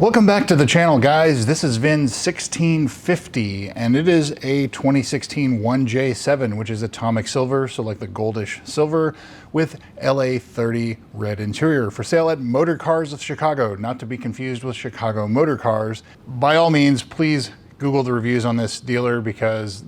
Welcome back to the channel, guys. This is VIN 1650 and it is a 2016 1J7, which is atomic silver, so like the goldish silver with LA30 red interior, for sale at Motor Cars of Chicago, not to be confused with Chicago Motor Cars. By all means, please Google the reviews on this dealer because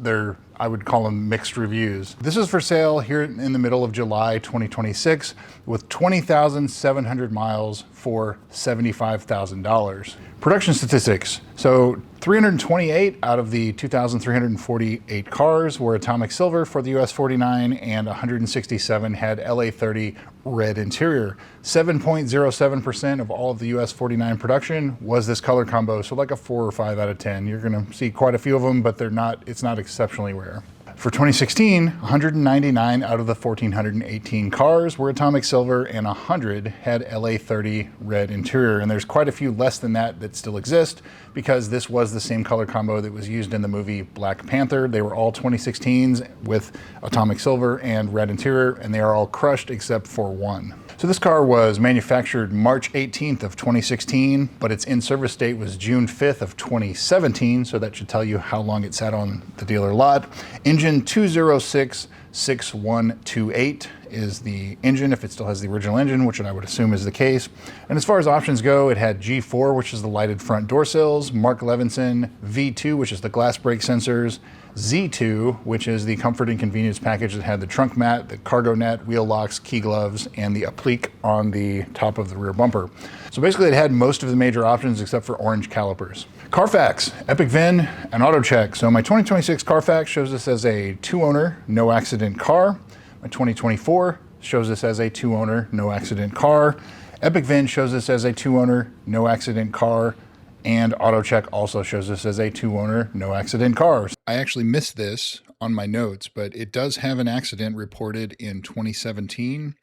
I would call them mixed reviews. This is for sale here in the middle of July 2026 with 20,700 miles for $75,000. Production statistics. So 328 out of the 2,348 cars were atomic silver for the US 49 and 167 had LA30 red interior. 7.07% of all of the US 49 production was this color combo, so like a 4 or 5 out of 10. You're gonna see quite a few of them, but it's not exceptionally rare. For 2016, 199 out of the 1,418 cars were atomic silver and 100 had LA30 red interior. And there's quite a few less than that still exist because this was the same color combo that was used in the movie Black Panther. They were all 2016s with atomic silver and red interior, and they are all crushed except for one. So this car was manufactured March 18th of 2016, but its in-service date was June 5th of 2017, so that should tell you how long it sat on the dealer lot. Engine 2066128 is the engine, if it still has the original engine, which I would assume is the case. And as far as options go, it had G4, which is the lighted front door sills, Mark Levinson V2, which is the glass brake sensors, Z2, which is the comfort and convenience package that had the trunk mat, the cargo net, wheel locks, key gloves, and the applique on the top of the rear bumper. So basically it had most of the major options except for orange calipers. Carfax, Epic VIN, and auto check. So my 2026 Carfax shows this as a 2-owner, no accident car. My 2024 shows this as a 2-owner, no accident car. Epic VIN shows this as a 2-owner, no accident car. And AutoCheck also shows this as a 2-owner, no accident car. I actually missed this on my notes, but it does have an accident reported in 2017,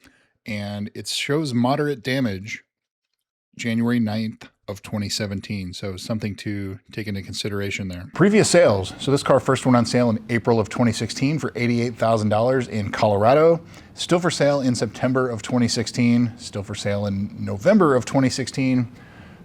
and it shows moderate damage January 9th of 2017. So something to take into consideration there. Previous sales. So this car first went on sale in April of 2016 for $88,000 in Colorado. Still for sale in September of 2016. Still for sale in November of 2016.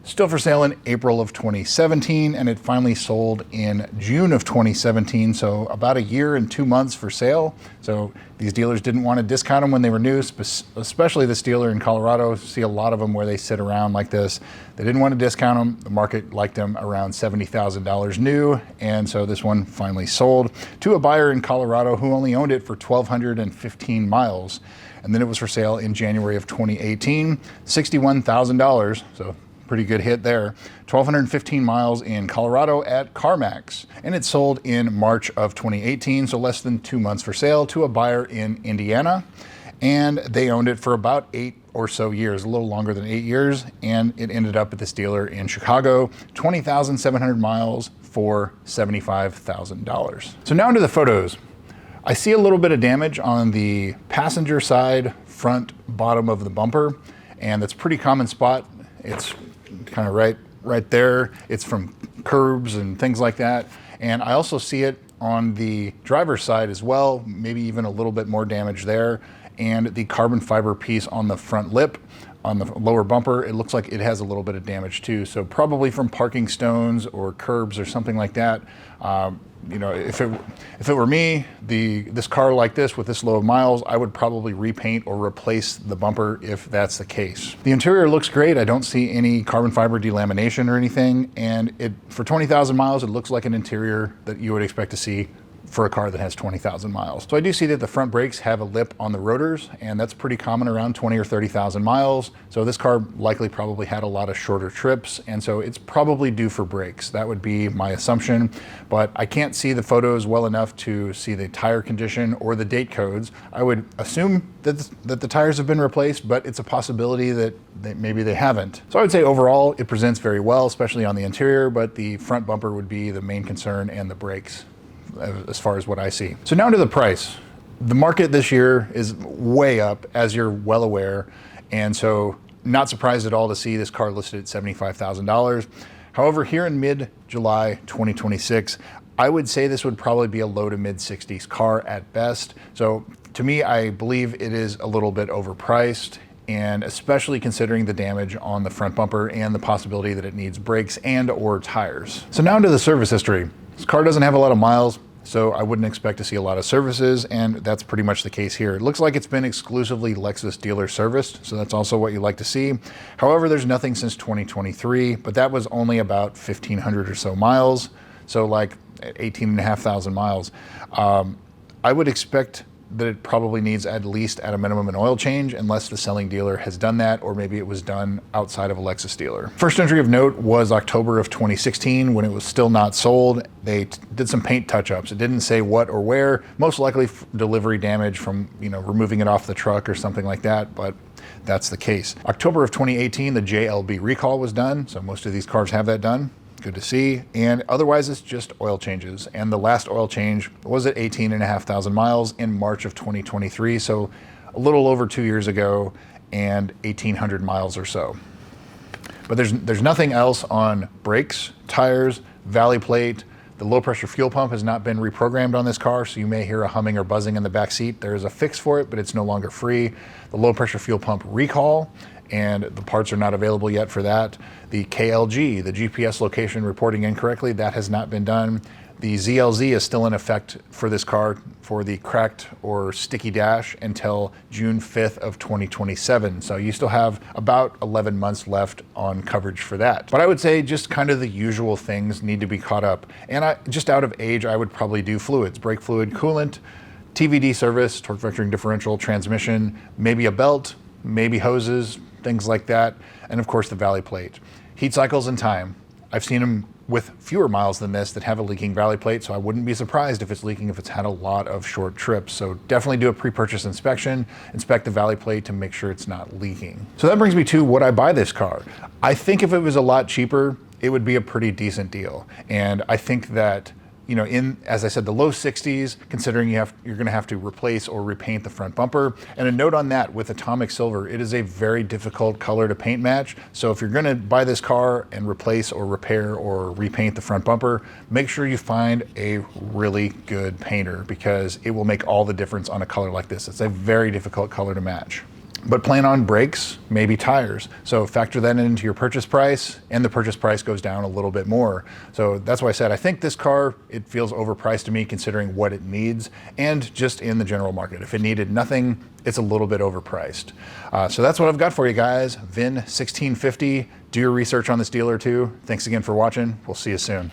Still for sale in April of 2017, and it finally sold in June of 2017, so about a year and 2 months for sale. So these dealers didn't want to discount them when they were new, especially this dealer in Colorado. See a lot of them where they sit around like this. They didn't want to discount them. The market liked them around $70,000 new, and so this one finally sold to a buyer in Colorado who only owned it for 1,215 miles. And then it was for sale in January of 2018, $61,000, so pretty good hit there. 1,215 miles in Colorado at CarMax. And it sold in March of 2018, so less than 2 months for sale, to a buyer in Indiana. And they owned it for about 8 or so years, a little longer than 8 years. And it ended up at this dealer in Chicago, 20,700 miles for $75,000. So now into the photos. I see a little bit of damage on the passenger side, front, bottom of the bumper. And that's a pretty common spot. It's kind of right there. It's from curbs and things like that. And I also see it on the driver's side as well, maybe even a little bit more damage there. And the carbon fiber piece on the front lip, on the lower bumper, it looks like it has a little bit of damage too. So probably from parking stones or curbs or something like that. You know, if it were me, this car like this with this low of miles, I would probably repaint or replace the bumper if that's the case. The interior looks great. I don't see any carbon fiber delamination or anything. And for 20,000 miles, it looks like an interior that you would expect to see for a car that has 20,000 miles. So I do see that the front brakes have a lip on the rotors, and that's pretty common around 20 or 30,000 miles. So this car likely probably had a lot of shorter trips, and so it's probably due for brakes. That would be my assumption, but I can't see the photos well enough to see the tire condition or the date codes. I would assume that the tires have been replaced, but it's a possibility that maybe they haven't. So I would say overall, it presents very well, especially on the interior, but the front bumper would be the main concern, and the brakes, as far as what I see. So now to the price. The market this year is way up, as you're well aware, and so not surprised at all to see this car listed at $75,000. However, here in mid-July 2026, I would say this would probably be a low to mid-60s car at best. So to me, I believe it is a little bit overpriced. and especially considering the damage on the front bumper and the possibility that it needs brakes and or tires. So now into the service history. This car doesn't have a lot of miles, so I wouldn't expect to see a lot of services, and that's pretty much the case here. It looks like it's been exclusively Lexus dealer serviced, so that's also what you like to see. However, there's nothing since 2023, but that was only about 1,500 or so miles, so like 18,500 miles. I would expect that it probably needs at least at a minimum an oil change, unless the selling dealer has done that, or maybe it was done outside of a Lexus dealer. First entry of note was October of 2016 when it was still not sold. They did some paint touch-ups. It didn't say what or where, most likely delivery damage from removing it off the truck or something like that, but that's the case. October of 2018, the JLB recall was done, so most of these cars have that done. Good to see. And otherwise it's just oil changes. And the last oil change was at 18,500 miles in March of 2023. So a little over 2 years ago and 1,800 miles or so. But there's nothing else on brakes, tires, valley plate. The low pressure fuel pump has not been reprogrammed on this car, so you may hear a humming or buzzing in the back seat. There is a fix for it, but it's no longer free. The low pressure fuel pump recall, and the parts are not available yet for that. The KLG, the GPS location reporting incorrectly, that has not been done. The ZLZ is still in effect for this car for the cracked or sticky dash until June 5th of 2027. So you still have about 11 months left on coverage for that. But I would say just kind of the usual things need to be caught up. And just out of age, I would probably do fluids, brake fluid, coolant, TVD service, torque vectoring differential, transmission, maybe a belt, maybe hoses, things like that. And of course the valley plate. Heat cycles and time. I've seen them with fewer miles than this that have a leaking valley plate, so I wouldn't be surprised if it's leaking if it's had a lot of short trips. So definitely do a pre-purchase inspection, inspect the valley plate to make sure it's not leaking. So that brings me to would I buy this car? I think if it was a lot cheaper, it would be a pretty decent deal. And I think that as I said, the low 60s, considering you're going to have to replace or repaint the front bumper. And a note on that, with atomic silver, it is a very difficult color to paint match. So if you're going to buy this car and replace or repair or repaint the front bumper, make sure you find a really good painter, because it will make all the difference on a color like this. It's a very difficult color to match. But plan on brakes, maybe tires. So factor that into your purchase price, and the purchase price goes down a little bit more. So that's why I said I think this car, it feels overpriced to me considering what it needs and just in the general market. If it needed nothing, it's a little bit overpriced. So that's what I've got for you guys. VIN 1650. Do your research on this dealer too. Thanks again for watching. We'll see you soon.